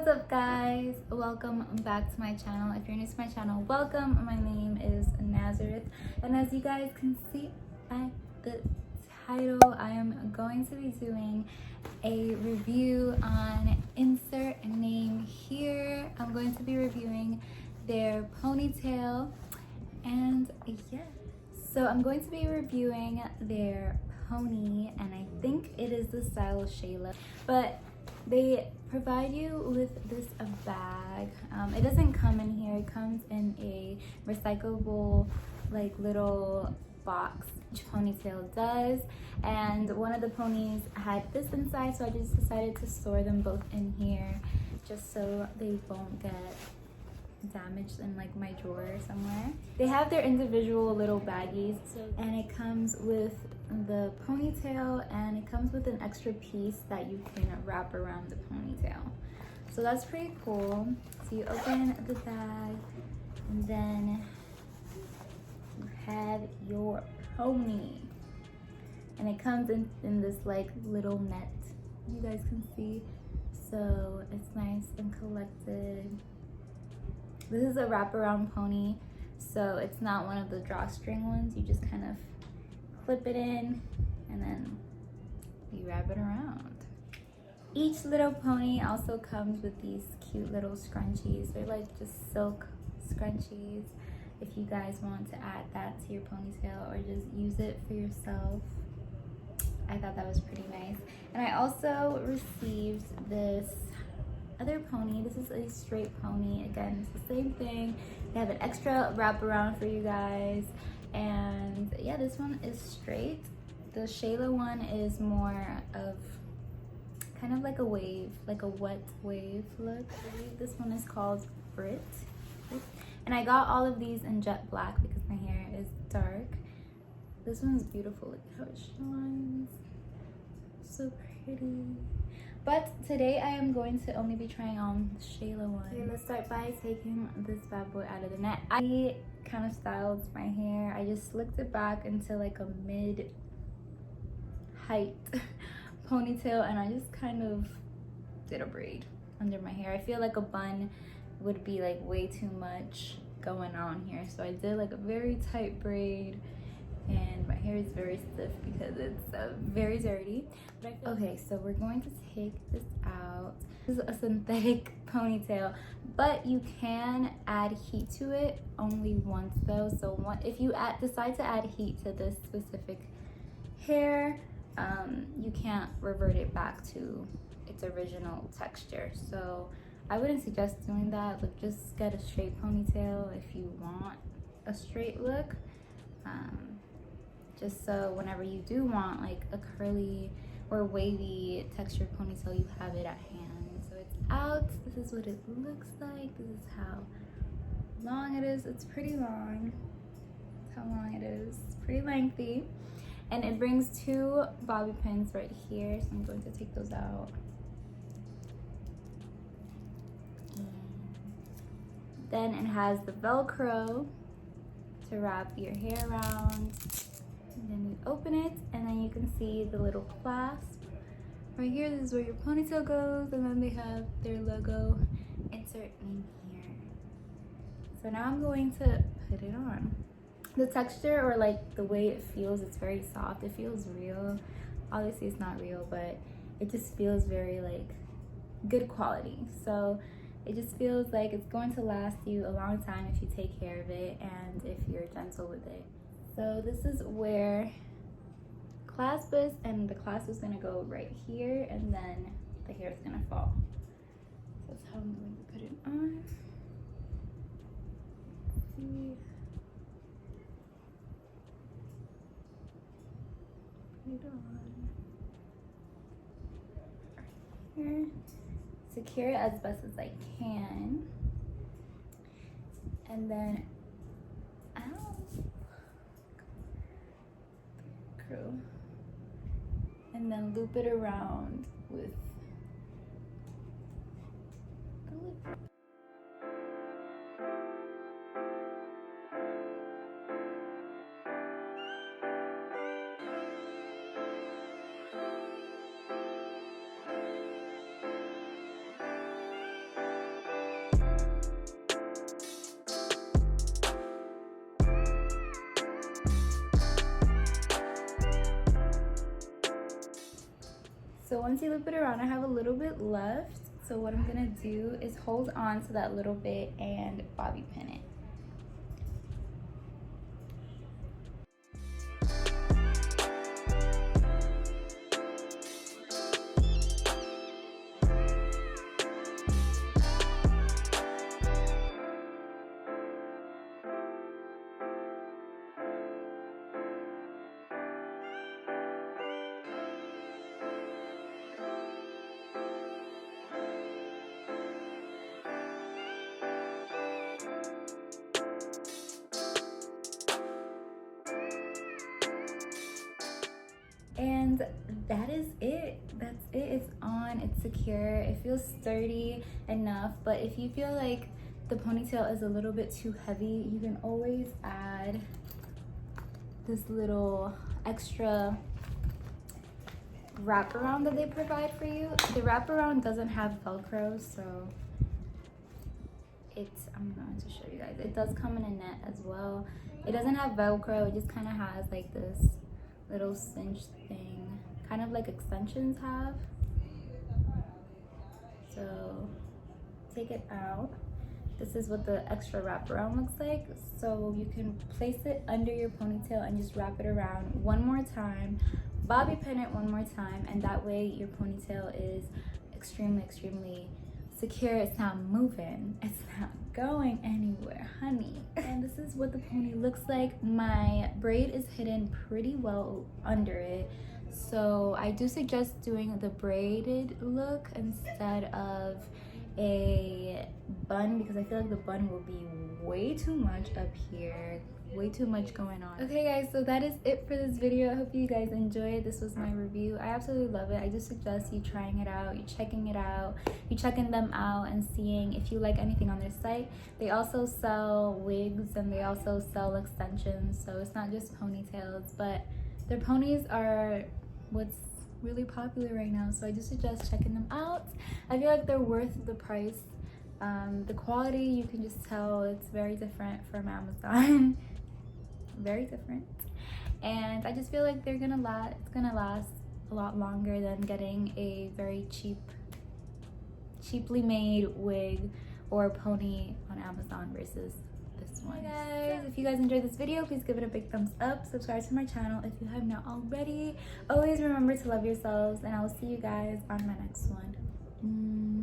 What's up guys? Welcome back to my channel. If you're new to my channel, welcome. My name is Nazareth, and as you guys can see by the title, I am going to be doing a review on insert name here. I'm going to be reviewing their ponytail, and yeah, so I'm going to be reviewing their pony, and I think it is the style of Shayla, but they provide you with this bag. It doesn't come in here, it comes in a recyclable like little box, which ponytail does, and one of the ponies had this inside, so I just decided to store them both in here just so they won't get damaged in like my drawer somewhere. They have their individual little baggies, and it comes with the ponytail, and it comes with an extra piece that you can wrap around the ponytail, so that's pretty cool. So you open the bag, and then you have your pony, and it comes in this like little net, you guys can see, so it's nice and collected. This is a wraparound pony, so it's not one of the drawstring ones. You just kind of clip it in and then you wrap it around. Each little pony also comes with these cute little scrunchies. They're like just silk scrunchies if you guys want to add that to your ponytail or just use it for yourself. I thought that was pretty nice. And I also received this other pony. This is a straight pony. Again, it's the same thing. They have an extra wraparound for you guys, and yeah, this one is straight. The Shayla one is more of kind of like a wave, like a wet wave look. This one is called Brit, and I got all of these in jet black because my hair is dark. This one's beautiful. Look at how it shines, so pretty. But today I am going to only be trying on the Shayla one. Okay, let's start by taking this bad boy out of the net. I kind of styled my hair. I just slicked it back into like a mid-height ponytail, and I just kind of did a braid under my hair. I feel like a bun would be like way too much going on here, so I did like a very tight braid, and my hair is very stiff because it's very dirty. But okay, so we're going to take this out. This is a synthetic ponytail, but you can add heat to it only once though. So if you decide to add heat to this specific hair, you can't revert it back to its original texture. So I wouldn't suggest doing that. Like, just get a straight ponytail if you want a straight look. Just so whenever you do want like a curly or wavy textured ponytail, you have it at hand. So it's out. This is what it looks like. This is how long it is. It's pretty long. That's how long it is. It's pretty lengthy. And it brings two bobby pins right here. So I'm going to take those out. Then it has the Velcro to wrap your hair around. And then you open it, and then you can see the little clasp right here. This is where your ponytail goes, and then they have their logo insert in here. So now I'm going to put it on. The texture, or like the way it feels, it's very soft. It feels real. Obviously it's not real, but it just feels very like good quality. So it just feels like it's going to last you a long time if you take care of it and if you're gentle with it. So this is where clasp is, and the clasp is gonna go right here, and then the hair is gonna fall. So that's how I'm going to put it on. See. Put it on. Right here. Secure it as best as I can. And then, and then loop it around with the loop. So once you loop it around, I have a little bit left. So what I'm gonna do is hold on to that little bit and bobby pin it. And that is it. That's it. It's on, it's secure, it feels sturdy enough. But if you feel like the ponytail is a little bit too heavy, you can always add this little extra wraparound that they provide for you. The wraparound doesn't have Velcro, so I'm going to show you guys. It does come in a net as well. It doesn't have Velcro, it just kind of has like this little cinch thing, kind of like extensions have. So take it out. This is what the extra wraparound looks like. So you can place it under your ponytail and just wrap it around one more time, bobby pin it one more time, and that way your ponytail is extremely secure. It's not moving, it's not going anywhere, honey. And this is what the pony looks like. My braid is hidden pretty well under it, so I do suggest doing the braided look instead of a bun, because I feel like the bun will be way too much up here, way too much going on. Okay guys, so that is it for this video. I hope you guys enjoyed. This was my review. I absolutely love it. I just suggest you trying it out, you checking it out, you checking them out and seeing if you like anything on their site. They also sell wigs and they also sell extensions, so it's not just ponytails, but their ponies are what's really popular right now, so I just suggest checking them out. I feel like they're worth the price. The quality, you can just tell it's very different from Amazon. Very different, and I just feel like it's gonna last a lot longer than getting a very cheaply made wig or pony on Amazon versus this one. Hey guys, if you guys enjoyed this video, please give it a big thumbs up, subscribe to my channel if you have not already. Always remember to love yourselves, and I will see you guys on my next one.